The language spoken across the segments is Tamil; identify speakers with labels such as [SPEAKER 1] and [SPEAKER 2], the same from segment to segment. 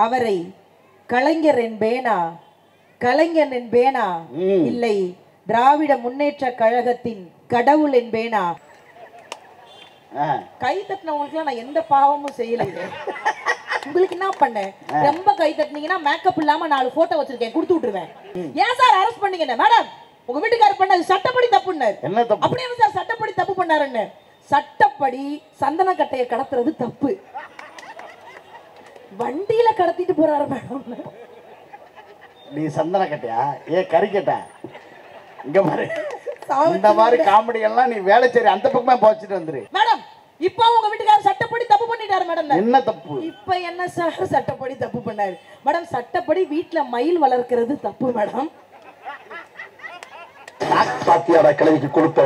[SPEAKER 1] அவரை கலைஞர் என்பேனா, கலைஞன் என்பேனா, இல்லை திராவிட முன்னேற்ற கழகத்தின் கடவுள் என்பேனா? கை தட்டினவங்களுக்குலாம் நான் எந்த பாவமும் செய்யலையே. உங்களுக்கு என்ன பண்ணேன்? ரொம்ப கை தட்டினீங்கன்னா மேக்கப் இல்லாம 4 போட்டோ வச்சிருக்கேன், கொடுத்து விட்டுருவேன். ஏன் சார் அரெஸ்ட் பண்ணீங்க? மேடம் உங்க வீட்டுக்காரர் பண்ணது சட்டப்படி தப்புன்னாரு. அப்படியே சார் சட்டப்படி தப்பு பண்ணாருன்னு. சட்டப்படி சந்தன கட்டையை கடத்துறது தப்பு, வண்டியில கடத்திட்டு போறாரு மேடம்.
[SPEAKER 2] நீ சந்தன கட்டையா? கறிக்கட்டா? இங்க பாரு, இந்த மாதிரி காமெடி எல்லாம் நீ வேலை சரி அந்த பக்கமே போச்சுட்டு வந்துரு.
[SPEAKER 1] மேடம் இப்போ உங்க வீட்டுக்காரர் சட்டப்படி தப்பு பண்ணிட்டாரு மேடம்.
[SPEAKER 2] என்ன தப்பு?
[SPEAKER 1] இப்ப என்ன சார் சட்டப்படி தப்பு பண்ணாரு மேடம்? சட்டப்படி வீட்டுல மயில் வளர்க்கிறது தப்பு மேடம்.
[SPEAKER 2] பாத்தியாடா கிளவிக்கு கொடுத்த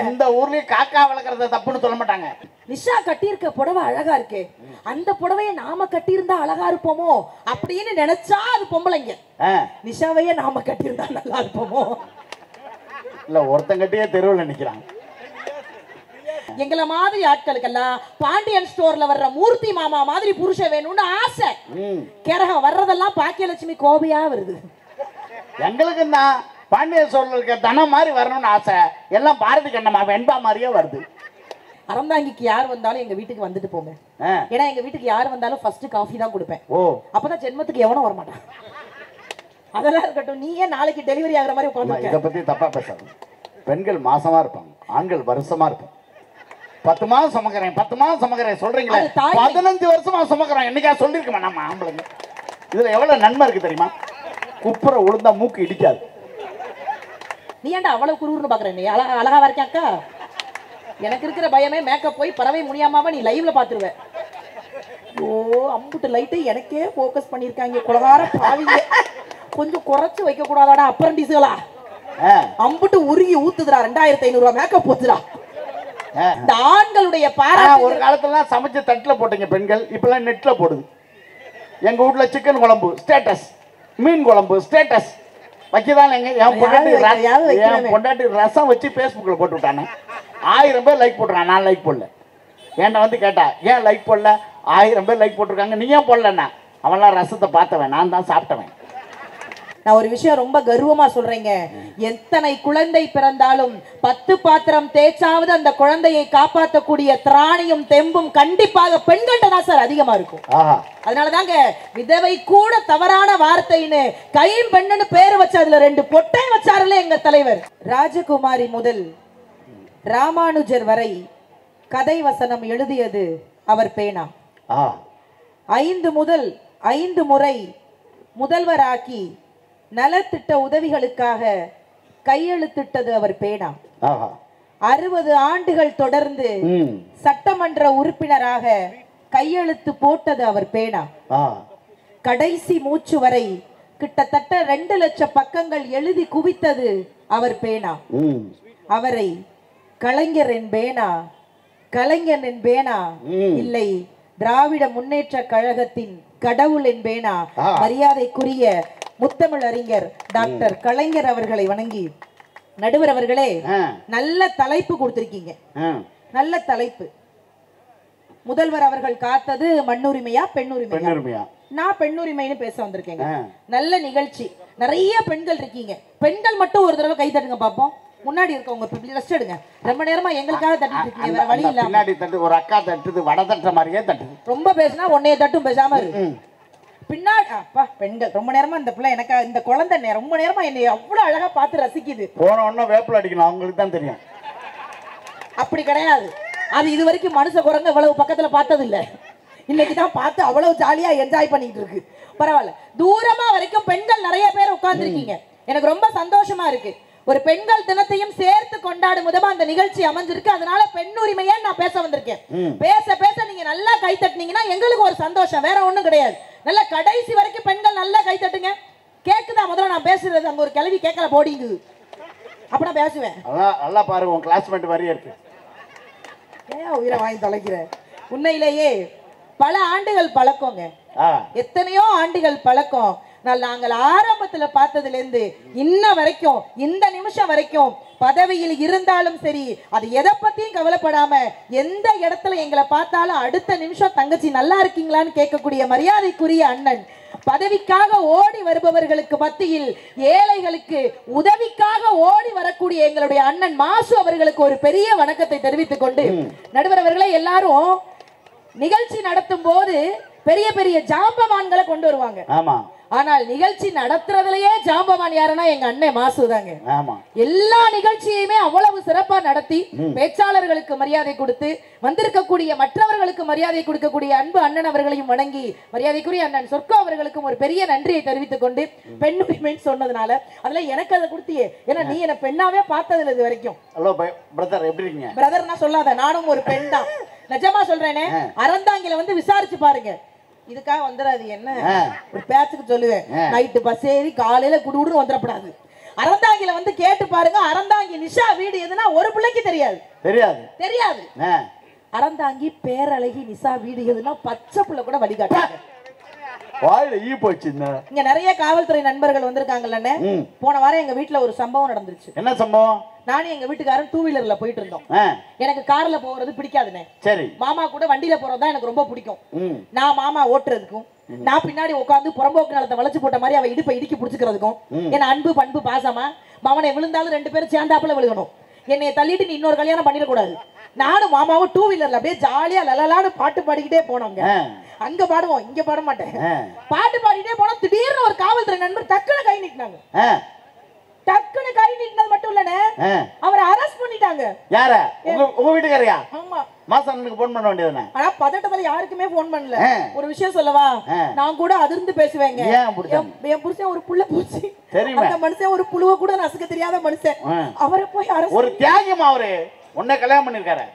[SPEAKER 2] எந்த ஊர்லயும் காக்கா வளர்க்கறத தப்புன்னு சொல்ல மாட்டாங்க.
[SPEAKER 1] நிஷா கட்டியிருக்க புடவை அழகா இருக்கு, அந்த புடவைய நாம கட்டியிருந்தா அழகா இருப்போமோ அப்படின்னு நினைச்சா அது பொம்பளைங்க. நிஷாவையே நாம கட்டியிருந்தா நல்லா இருப்போமோ?
[SPEAKER 2] இல்ல ஒருத்தன் கட்டியே தெருவில் நிக்கிறாங்க.
[SPEAKER 1] எங்களை மாதிரி ஆட்களுக்கெல்லாம் பாண்டியன் ஸ்டோர்ல வர்ற மூர்த்தி மாமா மாதிரி புருஷன் வேணும்னு ஆசை. கிரகம் வர்றதெல்லாம் பாக்கியலட்சுமி கோபையா வருது.
[SPEAKER 2] எங்களுக்கு தான் பாண்டியன் ஸ்டோர்ல இருக்க தனம் மாதிரி வரணும்னு ஆசை, எல்லாம் பாரதி கண்ணம்மா வெண்பா மாதிரியே வருது.
[SPEAKER 1] அறந்தாங்கிக்கு யார் வந்தாலும் எங்க வீட்டுக்கு வந்துட்டு போங்க. ஏன்னா எங்க வீட்டுக்கு யார் வந்தாலும் ஃபர்ஸ்ட் காஃபி தான் கொடுப்பேன். அப்பதான் ஜென்மத்துக்கு எவனும் வரமாட்டான். அதெல்லாம் இருக்கட்டும், நீ ஏன் நாளைக்கு டெலிவரி ஆகுற மாதிரி உட்கார்ந்து
[SPEAKER 2] இதை பத்தி தப்பா பேசாது. பெண்கள் மாசமா இருப்பாங்க, ஆண்கள் வருஷமா இருப்பாங்க. 10 மாதம் சுமக்கிறேன் 10 மாதம் சுமக்கிறேன் சொல்றீங்களே, 15 வருஷமா சுமக்கிறோம் என்னைக்கா சொல்லிருக்கோமா நம்ம ஆம்பளைங்க? இதுல எவ்வளவு நன்மை இருக்கு தெரியுமா? குப்புற உளுந்தா மூக்கு இடிக்காது.
[SPEAKER 1] நீ ஏன்டா அவ்வளவு குருன்னு பாக்குறேன்? நீ அழகா வரைக்கும் அக்கா. எனக்கு இருக்கிற பயமே மேக்கப் போய் பறவை முடியாம நீ லைவ்ல பாத்துருவ. ஓ அம்புட்டு லைட்டு எனக்கே போக்கஸ் பண்ணிருக்காங்க குலகார பாவிங்க. கொஞ்சம் குறைச்சு வைக்க கூடாதாடா அப்ரண்டிஸ்களா? அம்புட்டு உருகி ஊத்துதுடா, 2500 ரூபாய் மேக்கப் போச்சுடா. இந்த ஆண்களுடைய பாராட்டு.
[SPEAKER 2] ஒரு காலத்துல சமைச்ச தட்டுல போட்டீங்க பெண்கள், இப்பெல்லாம் நெட்ல போடுது. எங்க வீட்டுல சிக்கன் குழம்பு ஸ்டேட்டஸ், மீன் குழம்பு ஸ்டேட்டஸ் வைக்கதான். என் பொண்டாட்டி ரசம் வச்சு பேஸ்புக்ல போட்டு விட்டானே, 1000 பேர் லைக் போட்டுருக்கான், நான் லைக் போடல. ஏன்டா வந்து கேட்டா ஏன் லைக் போடல? 1000 பேர் லைக் போட்டிருக்காங்க, நீ ஏன் போடலன்னா? அவன்லாம் ரசத்தை பார்த்தவன், நான் தான் சாப்பிட்டவன்.
[SPEAKER 1] நான் ஒரு விஷயம் ரொம்ப கர்வமா சொல்றேங்க. எத்தனை குழந்தை பிறந்தாலும் 10 பாத்திரம் தேய்ச்சாவது அந்த குழந்தையை காப்பாற்றக்கூடிய திராணியும் தெம்பும் கண்டிப்பாக பெண்கள்கிட்ட தான் சார் அதிகமா இருக்கும். அதனாலதாங்க விதவை கூட தவறான வார்த்தைன்னு கைம்பெண்ணுன்னு பேரு வச்சு அதுல 2 பொட்டை வச்சாருல எங்க தலைவர். ராஜகுமாரி முதல் ராமானுஜர் வரை கதை வசனம் எழுதியது அவர் பேனா. 5 முறை முதல்வராக்கி நலத்திட்ட உதவிகளுக்காக கையெழுத்திட்டது அவர் பேனா. 60 ஆண்டுகள் தொடர்ந்து சட்டமன்ற உறுப்பினராக கையெழுத்து போட்டது அவர் பேனா. கடைசி மூச்சு வரை கிட்டத்தட்ட 2 லட்சம் பக்கங்கள் எழுதி குவித்தது அவர் பேனா. அவரை கலைஞர் என்பேனா, கலைஞன் என்பேனா, இல்லை திராவிட முன்னேற்ற கழகத்தின் கடவுள் என்பேனா? மரியாதைக்குரிய முத்தமிழ் அறிஞர் டாக்டர் கலைஞர் அவர்களை வணங்கி, நடுவர் அவர்களே நல்ல தலைப்பு கொடுத்திருக்கீங்க. நல்ல தலைப்பு. முதல்வர் அவர்கள் காத்தது மண்ணுரிமையா பெண்ணுரிமையா? நான் பெண்ணுரிமைன்னு பேச வந்திருக்கேங்க. நல்ல நிகழ்ச்சி. நிறைய பெண்கள் இருக்கீங்க. பெண்கள் மட்டும் ஒரு தடவை கை தட்டுங்க பாப்போம். முன்னாடி இருக்கவங்க ரெஸ்ட் எடுங்க. ரொம்ப நேரமா எங்களுக்காக தட்டிட்டு இருக்கீங்க, வேற வழி இல்ல.
[SPEAKER 2] முன்னாடி தட்டு ஒரு அக்கா தட்டுது, வட தட்டுற மாதிரியே தட்டுது.
[SPEAKER 1] ரொம்ப பேசினா உன்னைய தட்டும், பேசாம இரு. பின்னாடி அப்பா பெண்கள் ரொம்ப நேரமா இந்த பிள்ளை எனக்கு இந்த குழந்தை ரொம்ப நேரமா என்னை அவ்வளவு அழகா பார்த்து ரசிக்குது.
[SPEAKER 2] போன உடனே வேப்பில அடிக்கணும், அவங்களுக்கு தான் தெரியும்.
[SPEAKER 1] அப்படி கிடையாது. அது இது வரைக்கும் மனுஷ குரங்கு இவ்வளவு பக்கத்துல பார்த்தது இல்ல. இன்னைக்குதான் பார்த்து அவ்வளவு ஜாலியா என்ஜாய் பண்ணிட்டு இருக்கு. பரவாயில்ல. தூரமா வரைக்கும் பெண்கள் நிறைய பேர் உட்கார்ந்து இருக்கீங்க. எனக்கு ரொம்ப சந்தோஷமா இருக்கு. ஒரு பெண்கள் தினத்தையும் சேர்த்து கொண்டாடும் விதமா அந்த நிகழ்ச்சி அமைஞ்சிருக்கு. அதனால பெண் உரிமையை நான் பேச வந்திருக்கேன். பேச பேச நீங்க நல்லா கை தட்டினீங்கன்னா எங்களுக்கு ஒரு சந்தோஷம், வேற ஒண்ணும் கிடையாது. நல்லா கடைசி வரைக்கும் பெண்கள் நல்லா கை தட்டுங்க. கேக்குதா? முதல்ல நான் பேசுறது அங்க ஒரு கிளவி கேட்கல போடிங்கு, அப்ப நான் பேசுவேன்.
[SPEAKER 2] நல்லா பாரு, உன் கிளாஸ்மேட் வரையே இருக்கு.
[SPEAKER 1] ஏன் உயிரை வாங்கி தொலைக்கிற? உண்மையிலேயே பல ஆண்டுகள் பழக்கங்க, எத்தனையோ ஆண்டுகள் பழக்கம். நாங்கள் ஆரம்பத்துல பார்த்ததுல இருந்து இன்ன வரைக்கும் இந்த நிமிஷம் வரைக்கும் பதவியில் இருந்தாலும் சரி, அது எதை பத்தியும் கவலைப்படாம எந்த இடத்துல எங்களை பார்த்தாலும் அடுத்த நிமிஷம் தங்கச்சி நல்லா இருக்கீங்களான்னு கேட்கக்கூடிய மரியாதைக்குரிய அண்ணன், பதவிக்காக ஓடி வருபவர்களுக்கு மத்தியில் ஏழைகளுக்கு உதவிக்காக ஓடி வரக்கூடிய எங்களுடைய அண்ணன் மாசு அவர்களுக்கு ஒரு பெரிய வணக்கத்தை தெரிவித்துக் கொண்டு, நடுவர் அவர்களே, எல்லாரும் நிகழ்ச்சி நடத்தும் போது பெரிய பெரிய ஜாம்பவான்களை கொண்டு வருவாங்க. ஆமா. ஆனால் நிகழ்ச்சி நடத்துறதுலயே ஜாம்பவான் யாருன்னா எங்க அண்ணன் மாசு தாங்க. ஆமா. எல்லா நிகழ்ச்சியுமே அவ்வளவு சிறப்பா நடத்தி பேச்சாளர்களுக்கு மரியாதை கொடுத்து வந்திருக்கக்கூடிய மற்றவர்களுக்கு மரியாதை கொடுக்கக்கூடிய அன்பு அண்ணன் அவர்களையும் வணங்கி மரியாதைக்குரிய அண்ணன் சொர்க்கா அவர்களுக்கும் ஒரு பெரிய நன்றியை தெரிவித்துக் கொண்டு, பெண் உரிமை சொன்னதுனால அதுல எனக்கு அதை கொடுத்தியே, ஏன்னா நீ என்ன பெண்ணாவே பார்த்ததுல இது வரைக்கும்.
[SPEAKER 2] ஹலோ பிரதர், எப்படி இருக்கீங்க?
[SPEAKER 1] பிரதர்னா சொல்லாத, நானும் ஒரு பெண் தான், நிஜமா சொல்றேனே. அறந்தாங்கில வந்து விசாரிச்சு பாருங்க, இதுக்காக வந்துடாது. என்ன ஒரு பேச்சுக்கு சொல்லுவேன், நைட்டு பஸ் ஏறி காலையில குடுகுடுன்னு வந்துடப்படாது. அறந்தாங்கில வந்து கேட்டு பாருங்க, அறந்தாங்கி நிஷா வீடு எதுனா ஒரு பிள்ளைக்கு தெரியாது. தெரியாது தெரியாது. அறந்தாங்கி பேரழகி நிஷா வீடு எதுனா பச்சை பிள்ளை கூட வழிகாட்டாங்க. இங்க நிறைய காவல்துறை நண்பர்கள் வந்திருக்காங்கல்ல. போன வாரம் எங்க வீட்டுல ஒரு சம்பவம் நடந்துருச்சு. என்ன சம்பவம்? நானும் எங்க வீட்டுக்காரன் 2 வீலர்ல போயிட்டு இருந்தோம். எனக்கு கார்ல போறது பிடிக்காதுனே. சரி. மாமா கூட வண்டியில போறதுதான் எனக்கு ரொம்ப பிடிக்கும். நான் மாமா ஓட்டுறதுக்கும், நான் பின்னாடி உட்காந்து புறம்போக்கு நிலத்தை வளைச்சு போட்ட மாதிரி அவ இடுப்பை இடுக்கி பிடிச்சுக்கிறதுக்கும், என்ன அன்பு பண்பு பாசமா மாமனை விழுந்தாலும் 2 பேரும் சேர்ந்தாப்புல விழுகணும். என்னைய தள்ளிட்டு நீ இன்னொரு கல்யாணம் பண்ணிடக்கூடாது. நானும் மாமாவும் 2 வீலர்ல அப்படியே ஜாலியா லலலான்னு பாட்டு பாடிக்கிட்டே போனோங்க. அங்க பாடுவோம், இங்க பாட மாட்டேன். பாட்டு பாடிட்டே போனோம். திடீர்னு ஒரு காவல்துறை நண்பர் டக்குன்னு கை நீட்டினாங்க. டக்குன்னு கை நீட்டினது மட்டும் இல்லனே, அவரை அரெஸ்ட் பண்ணிட்டாங்க. யார? உங்க வீட்டுக்காரயா? ஆமா. மாசனுக்கு போன் பண்ண வேண்டியதுனே. ஆனா பதட்டத்துல யாருக்குமே போன் பண்ணல. ஒரு விஷயம் சொல்லவா? நான் கூட அதிர்ந்து பேசுவேங்க. என் புருஷன் ஒரு புள்ள பூச்சி. அந்த மனுஷன் ஒரு புழுவ கூட நசுக்க தெரியாத மனுஷன். அவரை போய் அரெஸ்ட். ஒரு தியாகிமா அவரு. உன்னை கல்யாணம் பண்ணிருக்காரு.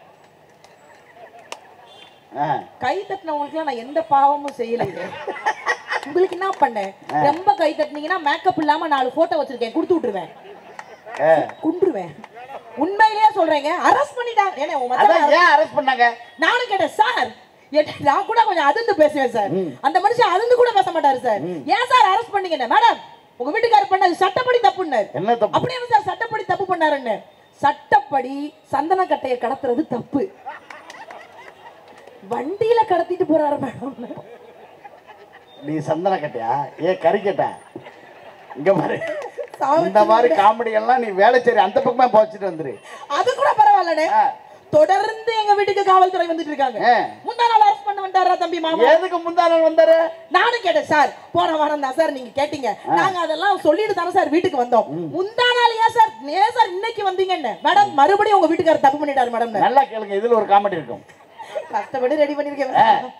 [SPEAKER 1] கை தட்டினவங்களுக்கு நான் எந்த பாவமும் செய்யல. உங்களுக்கு என்ன பண்ணேன்? ரொம்ப கை தட்டினீங்கன்னா மேக்கப் இல்லாம 4 போட்டோ வச்சிருக்கேன், கொடுத்து விட்டுருவேன், குண்டுருவேன். உண்மையிலேயே சொல்றேங்க, அரெஸ்ட் பண்ணிட்டாங்க. ஏன் அரெஸ்ட் பண்ணாங்க? நானும் கேட்டேன், சார் நான் கூட கொஞ்சம் அதிர்ந்து பேசுவேன் சார். அந்த மனுஷன் அதிர்ந்து கூட பேச மாட்டாரு சார். ஏன் சார் அரெஸ்ட் பண்ணீங்க? மேடம் உங்க வீட்டுக்காரர் பண்ணது சட்டப்படி தப்புன்னாரு. என்ன தப்பு? அப்படியே சார் சட்டப்படி தப்பு பண்ணாருன்னு. சட்டப்படி சந்தன கட்டையை கடத்துறது தப்பு, வண்டியில கடத்திட்டு போறாரு மேடம். நீ சந்தன கட்டையா? ஏ கறி கட்ட? இங்க பாரு, இந்த மாதிரி காமெடி எல்லாம் நீ வேலை சரி அந்த பக்கமா போச்சுட்டு வந்துரு. அது கூட பரவாயில்லனே. தொடர்ந்து எங்க வீட்டுக்கு காவல்துறை வந்துட்டு இருக்காங்க. முந்தா நாள் அரெஸ்ட் பண்ண வந்தாரா தம்பி மாமா? எதுக்கு முந்தா நாள் வந்தாரு? நானும் கேட்டேன், சார் போன வாரம் தான் சார் நீங்க கேட்டீங்க, நாங்க அதெல்லாம் சொல்லிட்டு தானே சார் வீட்டுக்கு வந்தோம். முந்தா நாள் ஏன் சார் இன்னைக்கு வந்தீங்கன்னு? மேடம் மறுபடியும் உங்க வீட்டுக்காரர் தப்பு பண்ணிட்டாரு மேடம். நல்லா கேளுங்க, இதுல ஒரு காமெடி இருக்கும். கஷ்டப்பட்டு ரெடி பண்ணிருக்கேன்.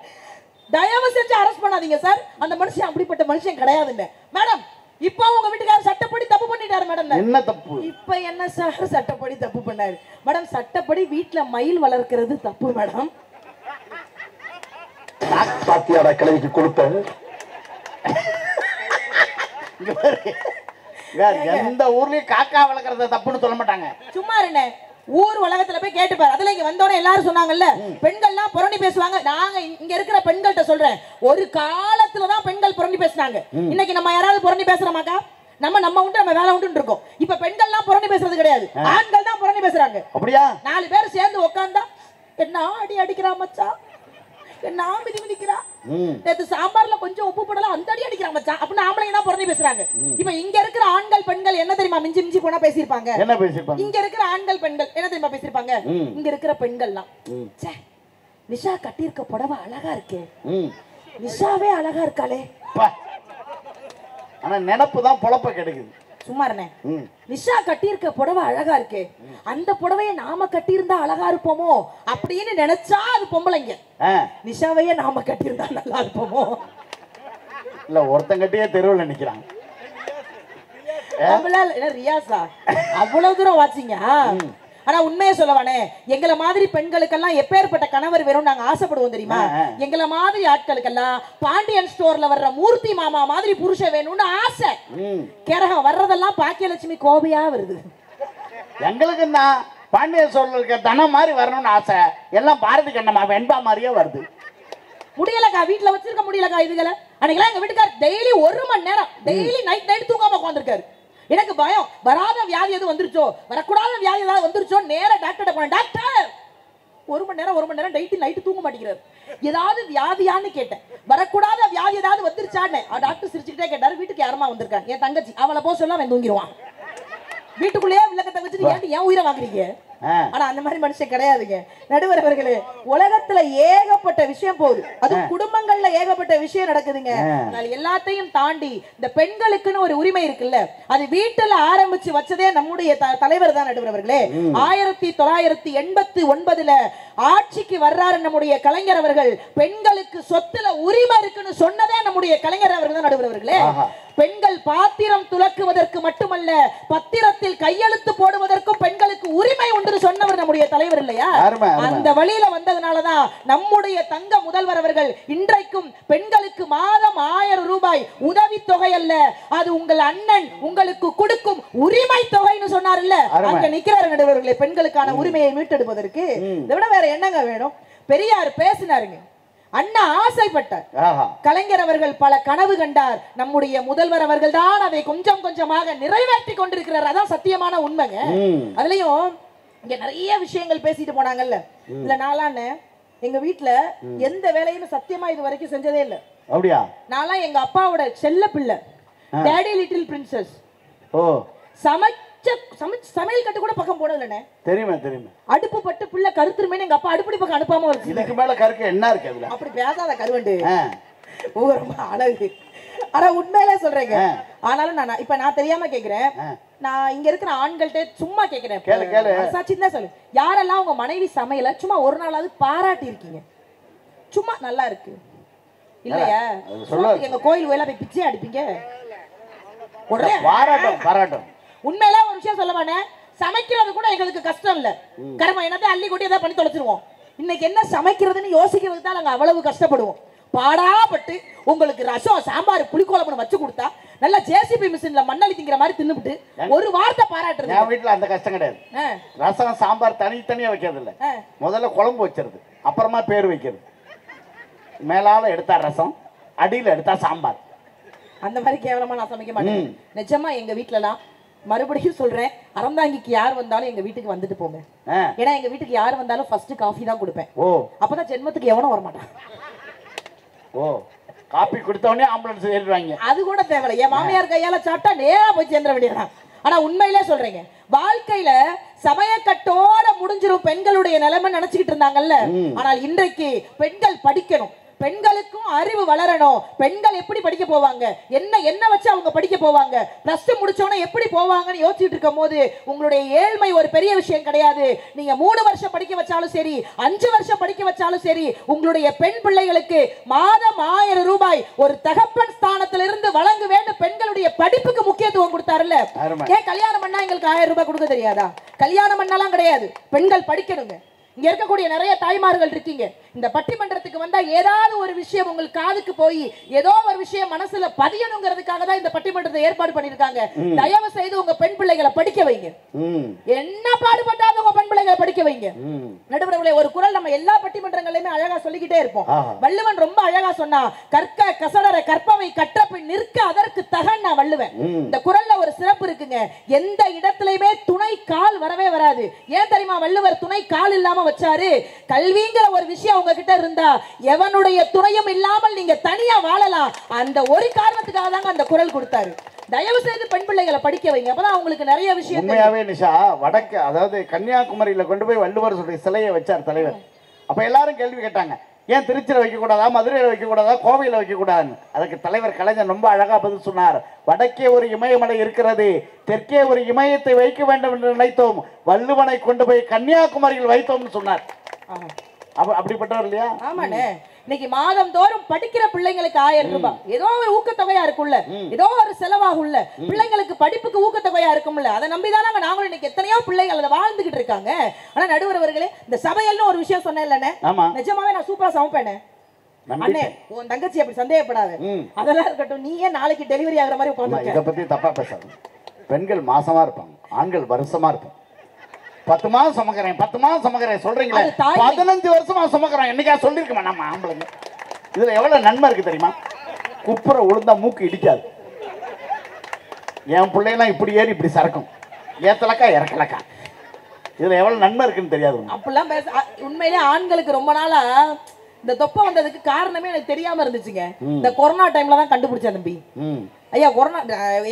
[SPEAKER 1] தயவு செஞ்சு அரெஸ்ட் பண்ணாதீங்க சார், அந்த மனுஷன் அப்படிப்பட்ட மனுஷன் கிடையாதுன்னு. மேடம் இப்போ உங்க வீட்டுக்காரர் சட்டப்படி தப்பு பண்ணிட்டாரு மேடம். என்ன தப்பு? இப்ப என்ன சார் சட்டப்படி தப்பு பண்ணாரு? மேடம் சட்டப்படி வீட்டுல மயில் வளர்க்கிறது தப்பு மேடம். பாத்தியாடா கிழவிக்கு கொடுத்த எந்த ஊர்லயும் காக்கா வளர்க்கறது தப்புன்னு சொல்ல மாட்டாங்க. சும்மா இருங்க, ஊர் உலகத்துல போய் கேட்டுப்பாரு. அதுல இங்க வந்தோட எல்லாரும் சொன்னாங்கல்ல, பெண்கள்லாம் புரணி பேசுவாங்க. நாங்க இங்க இருக்கிற பெண்கள்கிட்ட சொல்றேன், ஒரு காலத்துலதான் பெண்கள் புரணி பேசினாங்க. இன்னைக்கு நம்ம யாராவது புரணி பேசுறோமாக்கா? நம்ம உண்டு, நம்ம வேலை உண்டு இருக்கோம். இப்ப பெண்கள்லாம் புரணி பேசுறது கிடையாது, ஆண்கள் தான் புரணி பேசுறாங்க. அப்படியா? 4 பேர் சேர்ந்து உட்கார்ந்தா என்ன அடிக்கிறா மச்சான், என்ன மிதி மிதிக்கிறா, நேத்து சாம்பார்ல கொஞ்சம் உப்பு போடலாம் அந்த அடி அடிக்கிறா மச்சான் அப்படின்னு ஆம்பளைங்க தான் புரணி பேசுறாங்க. இப்ப இங்க இருக்கிற ஆண்கள் பெண்கள் என்ன தெரியுமா மிஞ்சி மிஞ்சி போனா பேசிருப்பாங்க? என்ன பேசிருப்பாங்க? இங்க இருக்கிற ஆண்கள் பெண்கள் என்ன தெரியுமா பேசிருப்பாங்க? இங்க இருக்கிற பெண்கள்லாம், ச்சே நிஷா கட்டியிருக்க புடவை அழகா இருக்கே, நிஷாவே அழகா இருக்காளே. ஆனா நினைப்பு தான் பொழப்ப கிடைக்குது. சும்மா இருனே, நிஷா கட்டியிருக்க புடவை அழகா இருக்கே, அந்த புடவையை நாம கட்டியிருந்தா அழகா இருப்போமோ அப்படின்னு நினைச்சா அது பொம்பளைங்க. நிஷாவையே நாம கட்டியிருந்தா நல்லா இருப்போமோ? இல்ல ஒருத்தன் கட்டியே தெருவில் நிக்கிறாங்க. ரியாசா அவ்வளவு தூரம் வாச்சிங்க. ஆனா உண்மையை சொல்லவானே, எங்களை மாதிரி பெண்களுக்கெல்லாம் எப்பேற்பட்ட கணவர் வேணும் நாங்க ஆசைப்படுவோம் தெரியுமா? எங்களை மாதிரி ஆட்களுக்கெல்லாம் பாண்டியன் ஸ்டோர்ல வர்ற மூர்த்தி மாமா மாதிரி புருஷன் வேணும்னு ஆசை. கேரகம் வர்றதெல்லாம் பாக்கியலட்சுமி கோபையா வருது. எங்களுக்கு தான் பாண்டியன் ஸ்டோர்ல இருக்க தனம் மாதிரி வரணும்னு ஆசை, எல்லாம் பாரதி கண்ணம்மா வெண்பா மாதிரியே வருது. முடியலக்கா, வீட்டுல வச்சிருக்க முடியலக்கா இதுகளை. அன்னைக்கெல்லாம் எங்க வீட்டுக்கார் டெய்லி 1 மணி நேரம் டெய்லி நைட் தூங்காம உட்காந்துருக்காரு. எனக்கு பயம், வராத வியாதி எதுவும் வந்துருச்சோ, வரக்கூடாத வியாதி ஏதாவது வந்துருச்சோ, நேரா டாக்டர்கிட்ட போனேன். டாக்டர், 1 மணி நேரம் நைட்டு தூங்க மாட்டேங்கிறாரு, ஏதாவது வியாதியான்னு கேட்டேன். வரக்கூடாத வியாதி ஏதாவது வந்துருச்சான்னு டாக்டர் சிரிச்சுக்கிட்டே கேட்டாரு. வீட்டுக்கு யாருமா வந்திருக்காங்க? என் தங்கச்சி. அவளை போக சொல்ல அவன் தூங்கிடுவான். வீட்டுக்குள்ளேயே விளக்கத்தை வச்சுட்டு ஏன் உயிரை வாங்குறீங்க? ஆனா அந்த மாதிரி மனுஷன் கிடையாதுங்க நடுவர் அவர்களே. உலகத்துல ஏகப்பட்ட விஷயம் போகுது, அது குடும்பங்கள்ல ஏகப்பட்ட விஷயம் நடக்குதுங்க. அதனால எல்லாத்தையும் தாண்டி இந்த பெண்களுக்குன்னு ஒரு உரிமை இருக்குல்ல, அது வீட்டுல ஆரம்பிச்சு வச்சதே நம்முடைய தலைவர் தான் நடுவர் அவர்களே. 1989 ஆட்சிக்கு வர்றாரு நம்முடைய கலைஞர் அவர்கள். பெண்களுக்கு சொத்துல உரிமை இருக்குன்னு சொன்னதே நம்முடைய கலைஞர் அவர்கள் தான் நடுவர் அவர்களே. பெண்கள் பாத்திரம் துலக்குவதற்கு மட்டுமல்ல, பத்திரத்தில் கையெழுத்து போடுவதற்கும் பெண்களுக்கு உரிமை உண்டு சொன்னவர் நம்முடைய தலைவர் இல்லையா? அந்த வழியில வந்ததனாலதான் நம்முடைய தங்க முதல்வர் அவர்கள் இன்றைக்கும் பெண்களுக்கு மாதம் 1000 ரூபாய் உதவி தொகை அல்ல, அது உங்கள் அண்ணன் உங்களுக்கு கொடுக்கும் உரிமை தொகைன்னு சொன்னார் இல்ல, அங்க நிக்கிறாரு நடுவர்களே. பெண்களுக்கான உரிமையை மீட்டெடுப்பதற்கு இதை விட வேற என்னங்க வேணும்? பெரியார் பேசினாருங்க, அண்ணா ஆசைப்பட்டார், கலைஞர் அவர்கள் பல கனவு கண்டார், நம்முடைய முதல்வர் அவர்கள் தான் அதை கொஞ்சம் கொஞ்சமாக நிறைவேற்றி கொண்டிருக்கிறார். அதான் சத்தியமான உண்மைங்க. அதுலயும் இங்க நிறைய விஷயங்கள் பேசிட்டு போனாங்கல்ல, இல்ல நாளான எங்க வீட்டுல எந்த வேலையும் சத்தியமா இது வரைக்கும் செஞ்சதே இல்ல. அப்படியா? நான்லாம் எங்க அப்பாவோட செல்ல பிள்ளை, டாடி லிட்டில் பிரின்சஸ். ஓ, சமையல் கட்டு கூட பக்கம் போனதுலனே தெரியுமா? தெரியுமா? அடுப்பு பட்டு பிள்ளை கருத்துருமே எங்க அப்பா அடுப்படி பக்கம் அனுப்பாம இருக்கு. இதுக்கு மேல கருக்கு என்ன இருக்கு அதுல? அப்படி பேசாத கருவண்டு, ரொம்ப அழகு. ஆனா உண்மையிலே சொல்றேங்க. ஆனாலும் நான் தெரியாம கேக்குறேன், நான் இங்க இருக்கிற ஆண்கள்ட்ட சும்மா கேக்குறேன், சச்சின் சொல்லு, யாரெல்லாம் உங்க மனைவி சமையல சும்மா ஒரு நாளாவது பாராட்டி இருக்கீங்க? சும்மா நல்லா இருக்கு இல்லையா? எங்க கோயில் கோயிலா போய் பிச்சை அடிப்பீங்க? பாராட்டம். உண்மையில ஒரு விஷயம் சொல்லவானே, சமைக்கிறது கூட எங்களுக்கு கஷ்டம் இல்ல, கர்மம் என்னத்தை அள்ளி கொட்டி ஏதாவது பண்ணி தொலைச்சிருவோம். இன்னைக்கு என்ன சமைக்கிறதுன்னு யோசிக்கிறது தான் நாங்க அவ்வளவு கஷ்டப்படுவோம். பாடாப்பட்டு உங்களுக்கு ரசம் சாம்பார் புளிக்குழம்பு வச்சு கொடுத்தா நல்லா ஜேசிபி மிஷின்ல மண்ணள்ளி திங்கிற மாதிரி தின்னுபிட்டு ஒரு வார்த்தை பாராட்டுறது. என் வீட்டுல அந்த கஷ்டம் கிடையாது. ரசம் சாம்பார் தனித்தனியா வைக்கிறது இல்ல, முதல்ல குழம்பு வச்சிருது, அப்புறமா பேர் வைக்கிறது. மேலால எடுத்தா ரசம், அடியில எடுத்தா சாம்பார். அந்த மாதிரி கேவலமா நான் சமைக்க மாட்டேன் நிஜமா. எங்க வீட்டுலலாம் மறுபடியும் சொல்றேன், அறந்தாங்கிக்கு யார் வந்தாலும் எங்க வீட்டுக்கு வந்துட்டு போங்க. ஏன்னா எங்க வீட்டுக்கு யார் வந்தாலும் ஃபர்ஸ்ட் காஃபி தான் கொடுப்பேன். அப்பதான் ஜென்மத்துக்கு எவனும் வரமாட்டான். ஓ, காபி கொடுத்தவனே ஆம்புலன்ஸ் ஏறிடுவாங்க. அது கூட தேவையில்லை, என் மாமியார் கையால சாப்பிட்டா நேரா போய் சேர்ந்துட வேண்டியதான். ஆனா உண்மையிலே சொல்றேங்க, வாழ்க்கையில சமயக்கட்டோட முடிஞ்சிரும் பெண்களுடைய நிலைமை நினைச்சுக்கிட்டு இருந்தாங்கல்ல. ஆனால் இன்றைக்கு பெண்கள் படிக்கணும், பெண்களுக்கும் அறிவு வளரணும். பெண்கள் எப்படி படிக்க போவாங்க, என்ன வச்சு அவங்க படிக்க போவாங்க, பிளஸ் 2 முடிச்சோன்னா எப்படி போவாங்கன்னு யோசிச்சுட்டு இருக்கும் போது உங்களுடைய ஏழ்மை ஒரு பெரிய விஷயம் கிடையாது. நீங்க 3 வருஷம் படிக்க வச்சாலும் சரி, 5 வருஷம் படிக்க வச்சாலும் சரி, உங்களுடைய பெண் பிள்ளைகளுக்கு மாதம் 1000 ரூபாய் ஒரு தகப்பன் ஸ்தானத்திலிருந்து வழங்க வேண்டும். பெண்களுடைய படிப்புக்கு முக்கியத்துவம் கொடுத்தாருல்ல. ஏன் கல்யாணம் பண்ணா எங்களுக்கு 1000 ரூபாய் கொடுக்க தெரியாதா? கல்யாணம் பண்ணாலாம் கிடையாது, பெண்கள் படிக்கணுங்க. இங்க இருக்கக்கூடிய நிறைய தாய்மார்கள் இருக்கீங்க, இந்த பட்டிமன்றத்துக்கு வந்தா ஏதாவது ஒரு விஷயம் உங்களுக்கு காதுக்கு போய் ஏதோ ஒரு விஷயம் மனசுல பதியணுங்கிறதுக்காக தான் இந்த பட்டிமன்றத்தை ஏற்பாடு பண்ணிருக்காங்க. தயவு செய்து உங்க பெண் பிள்ளைகளை படிக்க வைங்க. என்ன பாடுபட்டாலும் உங்க பெண் பிள்ளைகளை படிக்க வைங்க. நடுவர்களே, ஒரு குறள் நம்ம எல்லா பட்டிமன்றங்களையுமே அழகா சொல்லிக்கிட்டே இருப்போம். வள்ளுவன் ரொம்ப அழகா சொன்னா, கற்க கசடர கற்பவை கற்ற பின் நிற்க அதற்கு தகன். நான் வள்ளுவன். இந்த குறள்ல ஒரு சிறப்பு இருக்குங்க, எந்த இடத்துலயுமே துணை கால் வரவே வராது. ஏன் தெரியுமா வள்ளுவர் துணை கால் இல்லாம வச்சாரு? கல்விங்கிற ஒரு விஷயம் உங்ககிட்ட இருந்தா எவனுடைய துணையும் இல்லாமல் நீங்க தனியா வாழலாம். அந்த ஒரு காரணத்துக்காக தாங்க அந்த குறள் கொடுத்தாரு. தயவு செய்து பெண் பிள்ளைகளை படிக்க வைங்க, அப்பதான் அவங்களுக்கு நிறைய விஷயம். உண்மையாவே நிஷா, வடக்கு அதாவது கன்னியாகுமரியில கொண்டு போய் வள்ளுவர் சிலையை வச்சார் தலைவர். அப்ப எல்லாரும் கேள்வி கேட்டாங்க, ஏன் திருச்சியில வைக்க கூடாதா, மதுரையில வைக்க கூடாதா, கோவையில வைக்க கூடாதுன்னு. அதுக்கு தலைவர் கலைஞர் ரொம்ப அழகா பதில் சொன்னார். வடக்கே ஒரு இமயமலை இருக்கிறது, தெற்கே ஒரு இமயத்தை வைக்க வேண்டும் என்று நினைத்தோம், வள்ளுவனை கொண்டு போய் கன்னியாகுமரியில் வைத்தோம்னு சொன்னார். அப்படிப்பட்டவர் இல்லையா? ஆமாண்ணே. இன்னைக்கு மாதம் தோறும் படிக்கிற பிள்ளைங்களுக்கு 1000 ரூபாய் ஏதோ ஒரு ஊக்கத்தொகையா இருக்கும்ல, ஏதோ ஒரு செலவாகும்ல, பிள்ளைங்களுக்கு படிப்புக்கு ஊக்கத்தொகையா இருக்கும்ல, அதை நம்பிதான் நாங்களும் இன்னைக்கு எத்தனையோ பிள்ளைகள் அதை வாழ்ந்துகிட்டு இருக்காங்க. ஆனா நடுவர் அவர்களே, இந்த சமையல்னு ஒரு விஷயம் சொன்னேன் இல்லண்ணே, நிஜமாவே நான் சூப்பரா சமைப்பேனே. அண்ணே, உன் தங்கச்சி அப்படி சந்தேகப்படாது, அதெல்லாம் இருக்கட்டும். நீ ஏன் நாளைக்கு டெலிவரி ஆகுற மாதிரி உட்கார்ந்து இதை பத்தி தப்பா பேசாது. பெண்கள் மாசமா இருப்பாங்க, ஆண்கள் வருஷமா இருப்பாங்க. 10 மாதம் சுமக்கிறேன் 10 மாதம் சுமக்கிறேன் சொல்றீங்களா? 15 வருஷமா சுமக்கிறோம். என்னைக்கா சொல்லிருக்கோமா நம்ம ஆம்பளைங்க? இதுல எவ்வளவு நன்மை இருக்கு தெரியுமா? குப்புற உளுந்தா மூக்கு இடிக்காது.
[SPEAKER 2] என் பிள்ளைலாம் இப்படி ஏறி இப்படி சறக்கும், ஏத்தலக்கா இறக்கலக்கா. இதுல எவ்வளவு நன்மை இருக்குன்னு தெரியாது.
[SPEAKER 1] அப்படிலாம் பேச உண்மையிலே ஆண்களுக்கு ரொம்ப நாளா இந்த தொப்பை வந்ததுக்கு காரணமே எனக்கு தெரியாம இருந்துச்சுங்க. இந்த கொரோனா டைம்ல தான் கண்டுபிடிச்சேன் தம்பி. ஐயா கொரோனா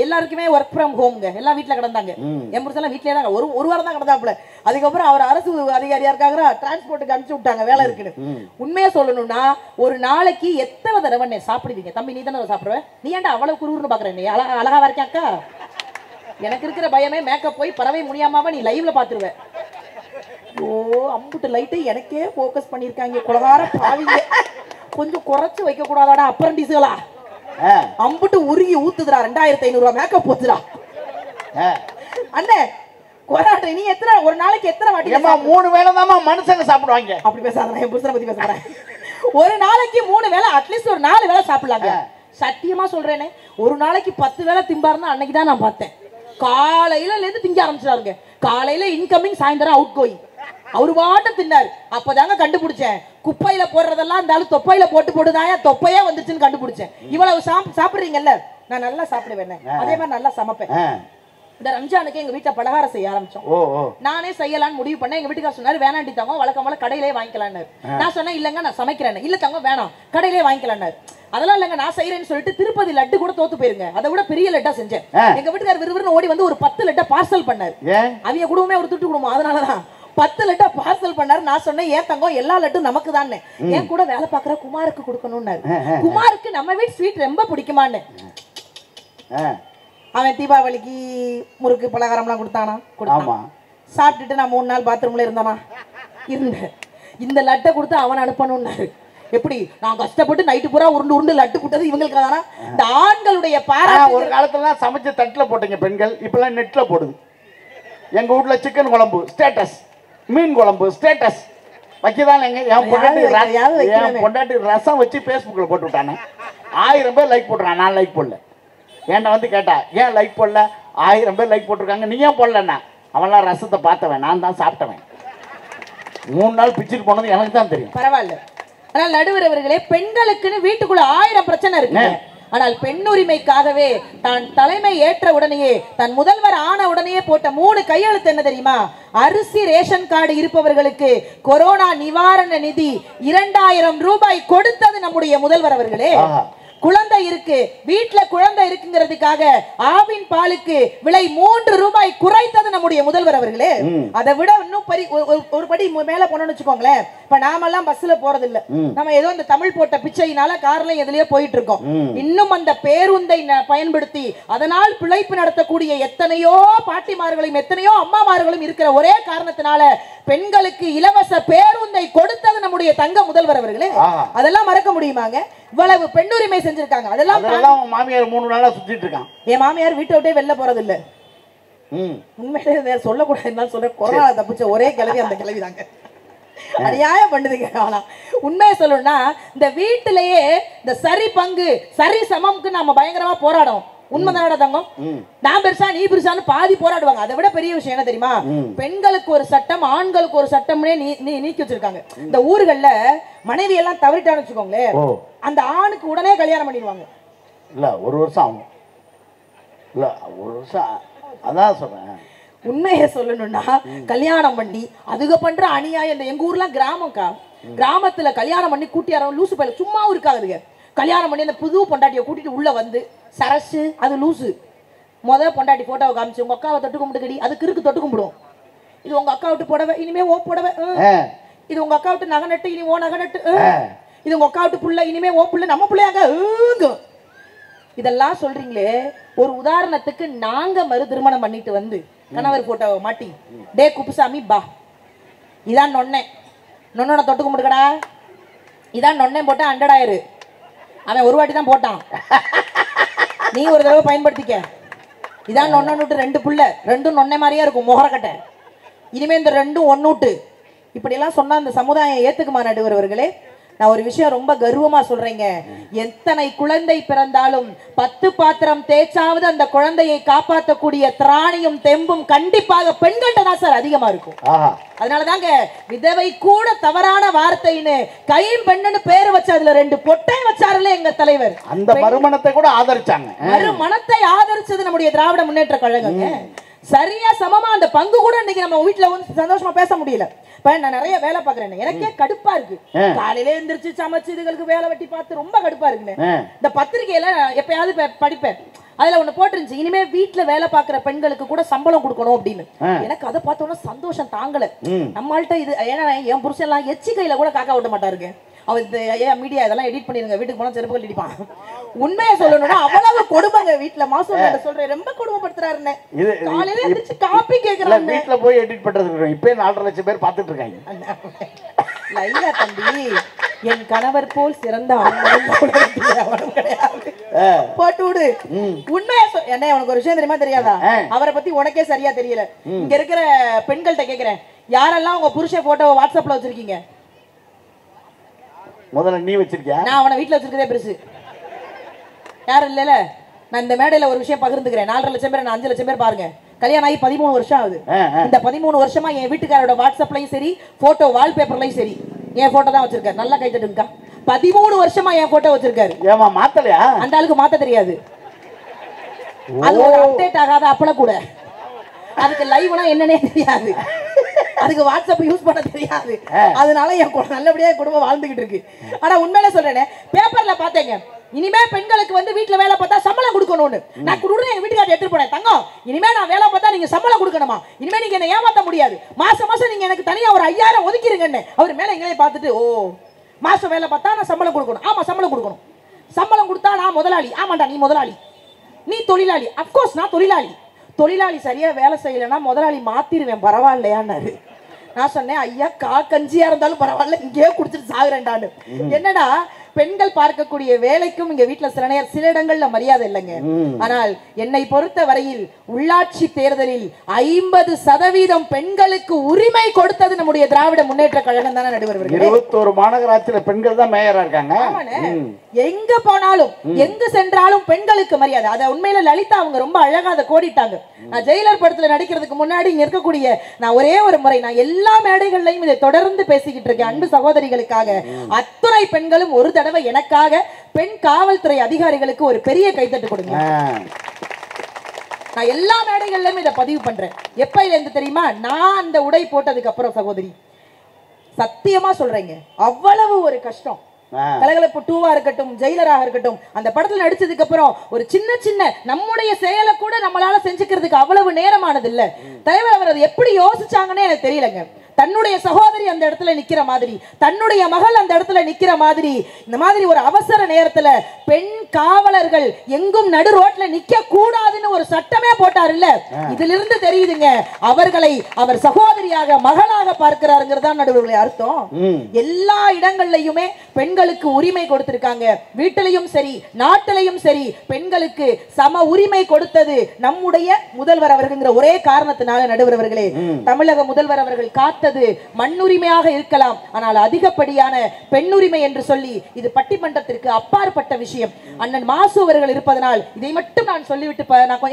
[SPEAKER 1] எல்லாருக்குமே ஒர்க் ஃப்ரம் ஹோம்ங்க, எல்லாம் வீட்டுல கிடந்தாங்க. என் புருஷெல்லாம் வீட்லயே தான் ஒரு வாரம் தான் கிடந்தாப்புல. அதுக்கப்புறம் அவர் அரசு அதிகாரியா இருக்காங்க, டிரான்ஸ்போர்ட்டுக்கு அனுப்பிச்சு விட்டாங்க வேலை இருக்குன்னு. உண்மையா சொல்லணும்னா ஒரு நாளைக்கு எத்தனை தடவை சாப்பிடுவீங்க தம்பி? நீ தானே சாப்பிடுவேன், நீ ஏன்டா அவ்வளவு குருன்னு பாக்குறேன்? நீ அழகா வரைக்கும் அக்கா. எனக்கு இருக்கிற பயமே மேக்கப் போய் பறவை முடியாம நீ லைவ்ல பாத்துருவேன். ஓ அம்புட்டு லைட்டு எனக்கே போக்கஸ் பண்ணிருக்காங்க குலகார பாவிங்க. கொஞ்சம் குறைச்சு வைக்க கூடாதாடா அப்ரண்டிஸ்களா? அம்புட்டு உருகி ஊத்துதுடா, 2500 ரூபாய் மேக்கப் போச்சுடா. அண்ணே கொராட்டை நீ எத்தனை ஒரு நாளைக்கு எத்தனை வாட்டி?
[SPEAKER 2] 3 வேளை தான் மனுஷங்க சாப்பிடுவாங்க.
[SPEAKER 1] அப்படி பேசாத, என் புருஷனை பத்தி பேசுறேன். ஒரு நாளைக்கு 3 வேளை, அட்லீஸ்ட் ஒரு 4 வேளை சாப்பிடலாங்க. சத்தியமா சொல்றேனே, ஒரு நாளைக்கு 10 வேளை திம்பாருன்னு அன்னைக்கு தான் நான் பார்த்தேன். காலையில இருந்து திங்க ஆரம்பிச்சாருங்க. காலையில இன்கமிங், சாயந்தரம் அவுட் கோயிங். அவரு பாட்டு தின்னாரு. அப்பதாங்க கண்டுபிடிச்சேன், குப்பையில போடுறதெல்லாம் இருந்தாலும் தொப்பையில போட்டுதாயா தொப்பையே வந்துச்சுன்னு கண்டுபிடிச்சேன். இவ்வளவு சாப்பிடுறீங்கல்ல, நான் நல்லா சாப்பிடுவேன், அதே மாதிரி நல்லா சமைப்பேன். இந்த ரம்ஜானுக்கு எங்க வீட்டுல பலகாரம் செய்ய ஆரம்பிச்சோம். நானே செய்யலான்னு முடிவு பண்ணேன். எங்க வீட்டுக்கார சொன்னாரு வேணாண்டி தங்க, வழக்கம் போல கடையிலே வாங்கிக்கலான்னு. நான் சொன்னேன் இல்லங்க நான் சமைக்கிறேன். இல்ல தங்க வேணாம் கடையிலே வாங்கிக்கலான்னு. அதெல்லாம் இல்லங்க நான் செய்யறேன்னு சொல்லிட்டு திருப்பதி லட்டு கூட தோத்து போயிருங்க. அதை விட பெரிய லட்டா செஞ்சேன். எங்க வீட்டுக்காரர் விறுவிறுன்னு ஓடி வந்து ஒரு 10 லட்டா பார்சல் பண்ணாரு. அவங்க குடும்பமே ஒரு துட்டு குடும்பம், அதனாலதான் 10 லட்டா பார்சல் பண்ணாரு. நான் சொன்னேன் ஏன் தங்கம் எல்லா லட்டும் நமக்கு தானே, என் கூட வேலை பாக்குற குமாருக்கு கொடுக்கணும்னாரு. குமாருக்கு நம்ம வீட்டு ஸ்வீட் ரொம்ப பிடிக்குமான்னு. அவன் தீபாவளிக்கு முறுக்கு பலகாரம்லாம் கொடுத்தானா? கொடுத்தான். சாப்பிட்டுட்டு நான் 3 நாள் பாத்ரூம்ல இருந்தானா? இருந்தேன். இந்த லட்டை கொடுத்து அவன் அனுப்பணும்னாரு. எப்படி நான் கஷ்டப்பட்டு நைட்டு பூரா உருண்டு லட்டு போட்டது இவங்களுக்கு தானா? இந்த ஆண்களுடைய பாராட்டு.
[SPEAKER 2] ஒரு காலத்துல சமைச்ச தட்டுல போட்டீங்க பெண்கள், இப்பெல்லாம் நெட்ல போடுது. எங்க வீட்டுல சிக்கன் குழம்பு ஸ்டேட்டஸ், மீன் குழம்பு ஸ்டேட்டஸ் வைக்கதான். என் பொண்டாட்டி ரசம் வச்சு பேஸ்புக்ல போட்டு விட்டானே, 1000 பேர் லைக் போட்டுருக்கான். நான் லைக் போடல. ஏன்டா வந்து கேட்டா ஏன் லைக் போடல? 1000 பேர் லைக் போட்டிருக்காங்க, நீ ஏன் போடலன்னா? அவன்லாம் ரசத்தை பார்த்தவன், நான் தான் சாப்பிட்டவன். 3 நாள் பிச்சுட்டு போனது எனக்கு தான் தெரியும்.
[SPEAKER 1] பரவாயில்ல. ஆனால் நடுவர் அவர்களே, பெண்களுக்குன்னு வீட்டுக்குள்ள 1000 பிரச்சனை இருக்கு. ஆனால் பெண் உரிமைக்காகவே தான் தலைமை ஏற்ற உடனேயே, தன் முதல்வர் ஆன உடனேயே போட்ட 3 கையெழுத்து என்ன தெரியுமா? அரிசி ரேஷன் கார்டு இருப்பவர்களுக்கு கொரோனா நிவாரண நிதி 2000 ரூபாய் கொடுத்தது நம்முடைய முதல்வர் அவர்களே. குழந்தை இருக்கு, வீட்டுல குழந்தை இருக்குங்கிறதுக்காக ஆவின் பாலுக்கு விலை 3 ரூபாய் குறைத்தது நம்முடைய முதல்வர் அவர்களே. அதை விட இன்னும் ஒரு படி மேல போனோம்னு வச்சுக்கோங்களேன். இப்ப நாமெல்லாம் பஸ்ல போறது இல்ல, நம்ம ஏதோ இந்த தமிழ் போட்ட பிச்சையினால கார்ல எதுலயோ போயிட்டு இருக்கோம். இன்னும் அந்த பேருந்தை பயன்படுத்தி அதனால் பிழைப்பு நடத்தக்கூடிய எத்தனையோ பாட்டிமார்களும் எத்தனையோ அம்மாமார்களும் இருக்கிற ஒரே காரணத்தினால பெண்களுக்கு இலவச பேருந்தை கொடுத்தது நம்முடைய தங்க முதல்வர் அவர்களே. அதெல்லாம் மறக்க முடியுமாங்க? இவ்வளவு பெண்ணுரிமை செஞ்சிருக்காங்க. அதெல்லாம்
[SPEAKER 2] மாமியார் 3 நாளா சுத்திட்டு இருக்கான்.
[SPEAKER 1] என் மாமியார் வீட்டை விட்டே வெளில போறது இல்ல. உண்மையிலே சொல்லக்கூடாது சொல்ற, கொரோனா தப்பிச்ச ஒரே கிளவி அந்த கிளவி தாங்க. அநியாயம் பண்ணுதுங்க. ஆனா உண்மையை சொல்லணும்னா இந்த வீட்டிலேயே இந்த சரி பங்கு சரி சமம்க்கு நாம பயங்கரமா போராடும். உண்மைதானடா தங்கம்? நான் பெருசா நீ பெருசான்னு பாதி போராடுவாங்க. அதை விட பெரிய விஷயம் என்ன தெரியுமா? பெண்களுக்கு ஒரு சட்டம், ஆண்களுக்கு ஒரு சட்டம்னே நீக்கி வச்சிருக்காங்க. இந்த ஊர்கள்ல மனைவி எல்லாம் தவறிட்டான்னு வச்சுக்கோங்களேன், அந்த ஆணுக்கு உடனே கல்யாணம் பண்ணிடுவாங்க.
[SPEAKER 2] இல்ல 1 வருஷம் ஆகும். இல்ல 1 வருஷம், அதான் சொல்றேன்.
[SPEAKER 1] உண்மையை சொல்லணும்னா கல்யாணம் பண்ணி அதுக்கு பண்ற அநியாயம். இந்த எங்க ஊர்லாம் கிராமம்க்கா, கிராமத்துல கல்யாணம் பண்ணி கூட்டியாரம் லூசு பையில சும்மாவும் இருக்காதுங்க. கல்யாணம் பண்ணி அந்த புது பொண்டாட்டியை கூட்டிட்டு உள்ள வந்து சரசு, அது லூசு. பொண்டாட்டி போட்டோவை காமிச்சு உங்க அக்காவை தொட்டு கும்பிடுக்கடி, அதுக்கு இருக்கு தொட்டு கும்பிடுவோம். இது உங்க அக்கா விட்டு புடவை, இனிமே ஓ புடவை. இது உங்க அக்கா விட்டு நகை நட்டு, இனி ஓ நகை நட்டு. இது உங்க அக்கா விட்டு புள்ள, இனிமே ஓ புள்ள, நம்ம பிள்ளையாங்க. இதெல்லாம் சொல்றீங்களே, ஒரு உதாரணத்துக்கு நாங்க மறு திருமணம் பண்ணிட்டு வந்து கணவர் போட்டோவை மாட்டி, டே குப்புசாமி பா, இதான் நொன்னே, நொன்னோட தொட்டு கும்பிடுக்கடா, இதான் நொன்னே போட்டா 100 ஆயிரு. அவன் ஒரு வாட்டி தான் போட்டான், நீ ஒரு தடவை பயன்படுத்திக்க. இதான் நொன்னு 2 புள்ள, 2ம் நொன்னே மாதிரியா இருக்கும் முகரக்கட்டை. இனிமே இந்த 2ம் ஒன்னூட்டு. இப்படி எல்லாம் சொன்னா இந்த சமுதாயம் ஏத்துக்குமா நடுவர் அவர்களே? நான் ஒரு விஷயம் ரொம்ப கர்வமா சொல்றேங்க, எத்தனை குழந்தை பிறந்தாலும் 10 பாத்திரம் தேய்ச்சாவது அந்த குழந்தையை காப்பாற்றக்கூடிய திராணியும் தெம்பும் கண்டிப்பாக பெண்கள்கிட்ட தான் சார் அதிகமா இருக்கும். அதனாலதாங்க விதவை கூட தவறான வார்த்தைன்னு கைம்பெண்ணுன்னு பேரு வச்சு அதுல 2 பொட்டை வச்சாருல எங்க தலைவர்.
[SPEAKER 2] அந்த மறுமணத்தை கூட ஆதரிச்சாங்க.
[SPEAKER 1] மறுமணத்தை ஆதரிச்சது நம்முடைய திராவிட முன்னேற்ற கழகங்க. சரியா சமமா அந்த பங்கு கூட இன்னைக்கு நம்ம வீட்டுல வந்து சந்தோஷமா பேச முடியல. இப்ப நான் நிறைய வேலை பாக்குறேன், எனக்கே கடுப்பா இருக்கு. காலையில எந்திரிச்சு சமைச்சு இதுகளுக்கு வேலை வெட்டி பார்த்து ரொம்ப கடுப்பா இருக்குன்னு இந்த பத்திரிகையில எப்பயாவது படிப்பேன். அதுல ஒண்ணு போட்டுருந்துச்சு, இனிமே வீட்டுல வேலை பாக்குற பெண்களுக்கு கூட சம்பளம் கொடுக்கணும் அப்படின்னு. எனக்கு அதை பார்த்தோன்னா சந்தோஷம் தாங்கல. நம்மள்ட்ட இது ஏன்னா என் புருஷன் எல்லாம் எச்சி கையில கூட காக்கா விட மாட்டாருங்க. அவர் மீடியா இதெல்லாம் எடிட் பண்ணிருங்க, வீட்டுக்கு போனா செருப்புகள் அடிப்பான். உண்மையை சொல்லணும்னா அவ்வளவு கொடுமைங்க வீட்டுல. மாசம் சொல்றேன் ரொம்ப கொடுமைப்படுத்துறாருன்னு. காலையில எந்திரிச்சு காப்பி கேக்குறாங்க.
[SPEAKER 2] வீட்டுல போய் எடிட் பண்றது இப்ப 4.5 லட்சம் பேர் பாத்துட்டு இருக்காங்க.
[SPEAKER 1] லைலா தம்பி, என் கணவர் போல் சிறந்த போட்டு விடு. உண்மையா என்ன உனக்கு ஒரு விஷயம் தெரியுமா தெரியாதா? அவரை பத்தி உனக்கே சரியா தெரியல. இங்க இருக்கிற பெண்கள்கிட்ட கேக்குறேன், யாரெல்லாம் உங்க புருஷன் போட்டோ வாட்ஸ்அப்ல வச்சிருக்கீங்க?
[SPEAKER 2] முதல்ல நீ வச்சிருக்கியா?
[SPEAKER 1] நான் அவனை வீட்டுல வச்சிருக்கதே பெருசு. யாரும் இல்லல. நான் இந்த மேடையில ஒரு விஷயம் பகிர்ந்துக்கிறேன். 4.5 லட்சம் பேர் 5 லட்சம் பேர் பாருங்க. கல்யாணம் ஆகி 13 வருஷம் ஆகுது. இந்த 13 வருஷமா என் வீட்டுக்காரோட வாட்ஸ்அப்லயும் சரி, போட்டோ வால்பேப்பர்லயும் சரி, என் போட்டோ தான் வச்சிருக்காரு. நல்லா கை தட்டுங்கக்கா. 13 வருஷமா என் போட்டோ வச்சிருக்காரு.
[SPEAKER 2] ஏமா மாத்தலையா? அந்த
[SPEAKER 1] ஆளுக்கு மாத்த தெரியாது. அது ஒரு அப்டேட் ஆகாத அப்பள கூட. அதுக்கு லைவ்னா என்னன்னே தெரியாது. அதுக்கு வாட்ஸ்அப் யூஸ் பண்ண தெரியாது. அதனால என் நல்லபடியா குடும்பம் வாழ்ந்துகிட்டு இருக்கு. ஆனா உண்மையில சொல்றேனே, பேப்பர்ல பாத்தேங்க, இனிமே பெண்களுக்கு வந்து வீட்டுல வேலை பார்த்தா சம்பளம் கொடுக்கணும்னு. நான் குடுறேன், எங்க வீட்டுக்காரர் எடுத்துட்டு போனேன். தங்கம், இனிமே நான் வேலை பார்த்தா நீங்க சம்பளம் கொடுக்கணுமா? இனிமே நீங்க என்ன ஏமாத்த முடியாது. மாசம் மாசம் நீங்க எனக்கு தனியா ஒரு 5000 ஒதுக்கிருங்கன்னு. அவர் மேல எங்களே பார்த்துட்டு, ஓ மாசம் வேலை பார்த்தா நான் சம்பளம் கொடுக்கணும். ஆமா சம்பளம் கொடுக்கணும். சம்பளம் கொடுத்தா நான் முதலாளி. ஆமாண்டா நீ முதலாளி. நீ தொழிலாளி. அப்கோர்ஸ் நான் தொழிலாளி. தொழிலாளி சரியா வேலை செய்யலைன்னா முதலாளி மாத்திருவேன், பரவாயில்லையான்னாரு. நான் சொன்னேன், ஐயா கஞ்சியா இருந்தாலும் பரவாயில்ல, இங்கேயே குடிச்சிட்டு சாகுறேன்டான்னு. என்னடா பெண்கள் பார்க்கக்கூடிய வேலைக்கும் இங்க வீட்டுல சில இடங்கள்ல மரியாதை இல்லைங்க. ஆனால் என்னை பொறுத்த வரையில் உள்ளாட்சி தேர்தலில் 50% பெண்களுக்கு உரிமை கொடுத்தது நம்முடைய திராவிட முன்னேற்ற கழகம் தானே நடுவர்.
[SPEAKER 2] 21 மாநகராட்சியில பெண்கள் தான் மேயரா இருக்காங்க.
[SPEAKER 1] எங்க போனாலும் எங்க சென்றாலும் பெண்களுக்கு மரியாதை. அத உண்மையில லலிதா அவங்க ரொம்ப அழகா அதை கோடிட்டாங்க. நான் ஜெயிலர் படத்துல நடிக்கிறதுக்கு முன்னாடி இங்க இருக்கக்கூடிய நான் ஒரே ஒரு முறை, நான் எல்லா மேடைகள்லையும் இதை தொடர்ந்து பேசிக்கிட்டு இருக்கேன். அன்பு சகோதரிகளுக்காக அத்துணை பெண்களும் ஒரு தடவை எனக்காக பெண் காவல்துறை அதிகாரிகளுக்கு ஒரு பெரிய கைத்தட்டு கொடுங்க. நான் எல்லா மேடைகள்லயும் இதை பதிவு பண்றேன். எப்ப இருந்து தெரியுமா? நான் அந்த உடை போட்டதுக்கு அப்புறம் சகோதரி சத்தியமா சொல்றேங்க, அவ்வளவு ஒரு கஷ்டம். கலகலப்பு 2வா இருக்கட்டும், ஜெயிலராக இருக்கட்டும், அந்த படத்துல நடிச்சதுக்கு அப்புறம் ஒரு சின்ன சின்ன நம்முடைய செயலை கூட நம்மளால செஞ்சுக்கிறதுக்கு அவ்வளவு நேரமானது இல்ல. தலைவர் அவர் அதை எப்படி யோசிச்சாங்கன்னு எனக்கு தெரியலங்க. தன்னுடைய சகோதரி அந்த இடத்துல நிக்கிற மாதிரி, தன்னுடைய மகள் அந்த இடத்துல நிக்கிற மாதிரி, இந்த மாதிரி ஒரு அவசர நேரத்துல பெண் காவலர்கள் எங்கும் நடு ரோட்ல நிக்க கூடாதுன்னு ஒரு சட்டமே போட்டார் இல்ல. இதுல இருந்து தெரியுதுங்க, அவர்களை அவர் சகோதரியாக மகளாக பார்க்கிறாருங்கிறதா நடுவர்களே அர்த்தம். எல்லா இடங்கள்லயுமே பெண்களுக்கு உரிமை கொடுத்திருக்காங்க. வீட்டிலையும் சரி நாட்டிலையும் சரி பெண்களுக்கு சம உரிமை கொடுத்தது நம்முடைய முதல்வர் அவர்கள்ங்கிற ஒரே காரணத்தினால நடுவர் அவர்களே, தமிழக முதல்வர் அவர்கள் காத்த மண்ணுரிமையாக இருக்கலாம், ஆனால் அதிகப்படியான பெண்ணுரிமை என்று சொல்லி இது பட்டிமன்றத்திற்கு அப்பாற்பட்ட விஷயம். அண்ணன் மாசு அவர்கள் இருப்பதனால் இதை மட்டும் நான் சொல்லிவிட்டு,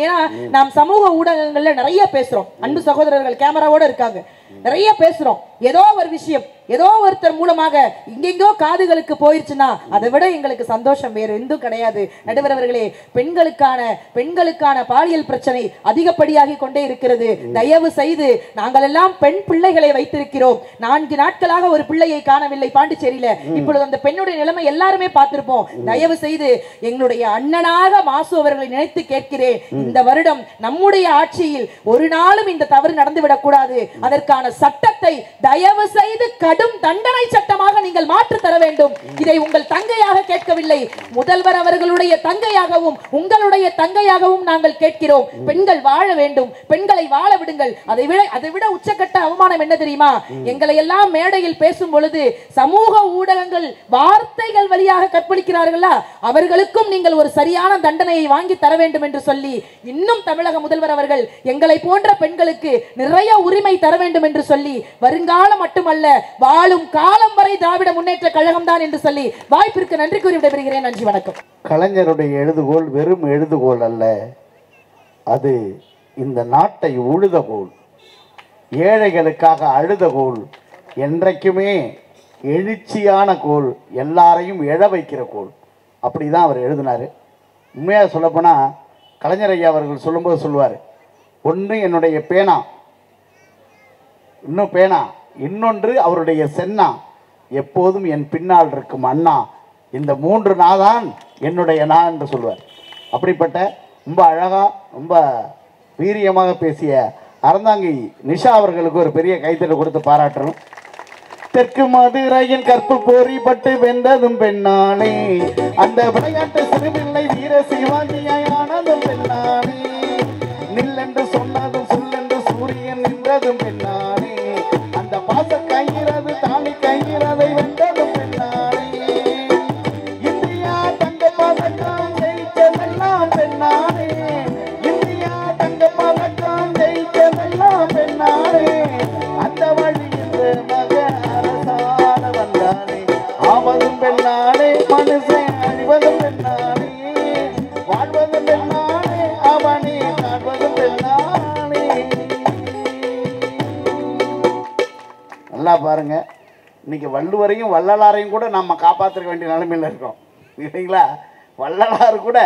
[SPEAKER 1] ஏன்னா நாம் சமூக ஊடகங்கள்ல நிறைய பேசுறோம். அன்பு சகோதரர்கள் கேமராவோட இருக்காங்க, நிறைய பேசுறோம். ஏதோ ஒரு விஷயம் ஏதோ ஒருத்தர் மூலமாக இங்கெங்கோ காதுகளுக்கு போயிருச்சுன்னா அதை விட எங்களுக்கு சந்தோஷம் வேறு எதுவும் கிடையாது. நடுவர் அவர்களே, பெண்களுக்கான பாலியல் பிரச்சனை அதிகப்படியாகி கொண்டே இருக்கிறது. தயவு செய்து, நாங்கள் எல்லாம் பெண் பிள்ளைகளை வைத்திருக்கிறோம். 4 நாட்களாக ஒரு பிள்ளையை காணவில்லை பாண்டிச்சேரியில. இப்பொழுது அந்த பெண்ணுடைய நிலைமை எல்லாருமே பார்த்திருப்போம். தயவு செய்து எங்களுடைய அண்ணனாக மாசு அவர்களை நினைத்து கேட்கிறேன், இந்த வருடம் நம்முடைய ஆட்சியில் ஒரு நாளும் இந்த தவறு நடந்துவிடக் கூடாது. அதற்கான சட்டத்தை தயவு செய்து கடும் தண்டனை சட்டமாக நீங்கள் மாற்றி தர வேண்டும். இதை உங்கள் தங்கையாக கேட்கவில்லை, முதல்வர் அவர்களுடைய தங்கையாகவும் உங்களுடைய தங்கையாகவும் நாங்கள் கேட்கிறோம். பெண்கள் வாழ வேண்டும், பெண்களை வாழ விடுங்கள். அதை விட உச்சக்கட்ட அவமானம் என்ன தெரியுமா? எங்களை எல்லாம் மேடையில் பேசும் பொழுது சமூக ஊடகங்கள் வார்த்தைகள் வழியாக கற்பழிக்கிறார்களா, அவர்களுக்கும் நீங்கள் ஒரு சரியான தண்டனையை வாங்கி தர வேண்டும் என்று சொல்லி இன்னும் தமிழக முதல்வர் அவர்கள் எங்களை போன்ற பெண்களுக்கு நிறைய உரிமை தர வேண்டும் வேண்டும் என்று சொல்லி வருங்காலம் மட்டுமல்ல வாழும் காலம் வரை திராவிட முன்னேற்ற கழகம் தான் என்று சொல்லி வாய்ப்பிற்கு நன்றி கூறி விடைபெறுகிறேன். நன்றி, வணக்கம்.
[SPEAKER 2] கலைஞருடைய எழுதுகோள் வெறும் எழுதுகோள் அல்ல, அது இந்த நாட்டை உழுதகோள், ஏழைகளுக்காக அழுதகோள், என்றைக்குமே எழுச்சியான கோள், எல்லாரையும் எழ வைக்கிற கோள். அப்படி தான் அவர் எழுதினார். உண்மையாக சொல்லப்போனால் கலைஞர் ஐயா அவர்கள் சொல்லும்போது சொல்லுவார், ஒன்று என்னுடைய பேனா, இன்னும் பேனா, இன்னொன்று அவருடைய சென்னா, எப்போதும் என் பின்னால் இருக்கும் அண்ணா, இந்த 3 நா தான் என்னுடைய நான் என்று சொல்லுவார். அப்படிப்பட்ட ரொம்ப அழகாக ரொம்ப வீரியமாக பேசிய அறந்தாங்கி நிஷா அவர்களுக்கு ஒரு பெரிய கைத்தட்டல் கொடுத்து பாராட்டணும். தெற்கு மதுரையின் கற்பு போரிப்பட்டு வென்றதும் பெண்ணானே, அந்த விளையாட்டு சிறுபிள்ளை வீர சிவாஜியானதும் பெண்ணானே, நில்லென்று சொன்னதும் சொல்லென்று சூரியன் நின்றதும் பெண்ணானே, அந்த பாச கைகிறது தாலி கைகிறதை வென்றதும் பெண்ணானே, இந்தியா தங்க பதக்கம் ஜெயிச்சதெல்லாம் பெண்ணானே, இந்தியா தங்க பதக்கம் ஜெயிச்சதெல்லாம் பெண்ணானே, அந்த வழியில் மக அரசான வந்தானே, ஆவதும் பெண்ணானே, மனுஷன் அழிவதும் பெண்ணானே, வாழ்வதும் பெண்ணானே, அவனே காண்பதும் பெண்ணானே. நல்லா பாருங்க, இன்னைக்கு வள்ளுவரையும் வள்ளலாரையும் கூட நம்ம காப்பாற்ற வேண்டிய நிலைமையில் இருக்கோம் இல்லைங்களா? வள்ளலார் கூட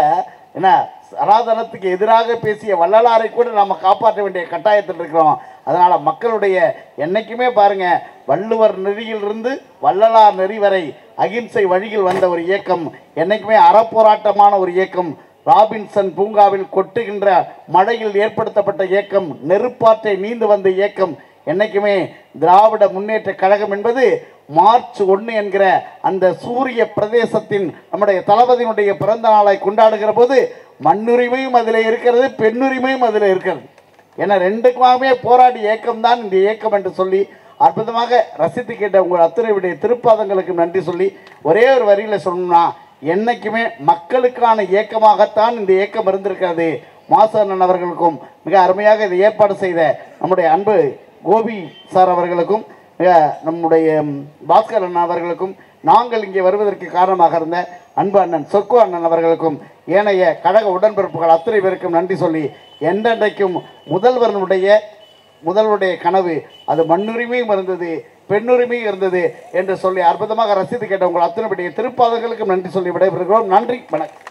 [SPEAKER 2] என்ன சனாதனத்துக்கு எதிராக பேசிய வள்ளலாரை கூட நம்ம காப்பாற்ற வேண்டிய கட்டாயத்தில் இருக்கிறோம். அதனால் மக்களுடைய என்னைக்குமே பாருங்கள், வள்ளுவர் நெறியிலிருந்து வள்ளலார் நெறி வரை அகிம்சை வழியில் வந்த ஒரு இயக்கம், என்னைக்குமே அறப்போராட்டமான ஒரு இயக்கம், ராபின்சன் பூங்காவில் கொட்டுகின்ற மழையில் ஏற்படுத்தப்பட்ட இயக்கம், நெருப்பாற்றை நீந்து வந்த இயக்கம், என்னைக்குமே திராவிட முன்னேற்ற கழகம் என்பது மார்ச் 1 என்கிற அந்த சூரிய பிரதேசத்தின் நம்முடைய தளபதியினுடைய பிறந்த நாளை கொண்டாடுகிற போது மண்ணுரிமையும் அதில் இருக்கிறது, பெண்ணுரிமையும் அதில் இருக்கிறது. ஏன்னா ரெண்டுக்குமே போராடி இயக்கம் தான் இந்த இயக்கம் என்று சொல்லி அற்புதமாக ரசித்து கேட்ட உங்கள் அத்தனையுடைய திருப்பாதங்களுக்கு நன்றி சொல்லி ஒரே ஒரு வரியில் சொல்லணும்னா, என்னைக்குமே மக்களுக்கான இயக்கமாகத்தான் இந்த இயக்கம் இருந்திருக்கிறது. மாசண்ணன் அவர்களுக்கும் மிக அருமையாக இதை ஏற்பாடு செய்த நம்முடைய அன்பு கோபி சார் அவர்களுக்கும் நம்முடைய பாஸ்கர் அண்ணன் அவர்களுக்கும் நாங்கள் இங்கே வருவதற்கு காரணமாக இருந்த அன்பு அண்ணன் சொர்க்கோ அண்ணன் அவர்களுக்கும் ஏனைய கழக உடன்பிறப்புகள் அத்தனை பேருக்கும் நன்றி சொல்லி, என்றென்றைக்கும் முதல்வருடைய கனவு அது மண்ணுரிமையும் இருந்தது, பெண்ணுரிமையும் இருந்தது என்று சொல்லி அற்புதமாக ரசித்து கேட்ட உங்கள் அத்தனை பேருடைய திருப்பாதங்களுக்கும் நன்றி சொல்லி விடைபெறுகிறோம். நன்றி, வணக்கம்.